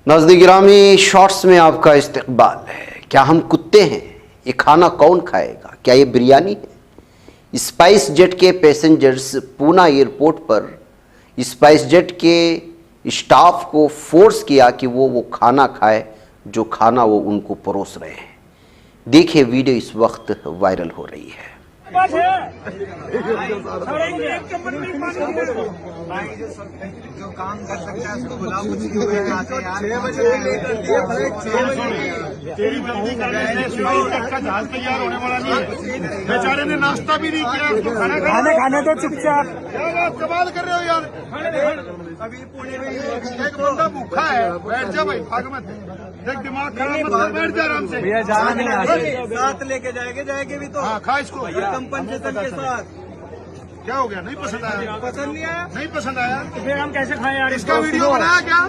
नज़दीक गिरामी शॉर्ट्स में आपका इस्तकबाल है। क्या हम कुत्ते हैं? ये खाना कौन खाएगा? क्या ये बिरयानी है? स्पाइस जेट के पैसेंजर्स पूना एयरपोर्ट पर स्पाइस जेट के स्टाफ को फोर्स किया कि वो खाना खाए जो खाना वो उनको परोस रहे हैं। देखिए वीडियो इस वक्त वायरल हो रही है। जो काम कर सकता है उसको बुलाओ। कुछ क्यों आते हैं 6 बजे तेरी गलती का जहाज तैयार होने वाला नहीं है। बेचारे ने नाश्ता भी नहीं किया, तो खाना खाने तो चुपचाप। क्या बात कमाल कर रहे हो यार। अभी पुणे में एक बंदा भूखा है, बैठ जा भाई, भाग मत। देख दिमाग खराब मत कर, बैठ जा आराम से। भैया जाना नहीं, साथ लेके जाएंगे भी तो। हाँ खा इसको कंपनसेशन के साथ। क्या हो गया? नहीं पसंद आया? पसंद नहीं आया? नहीं पसंद आया तो फिर हम कैसे खाएं यार? इसका वीडियो बनाया क्या?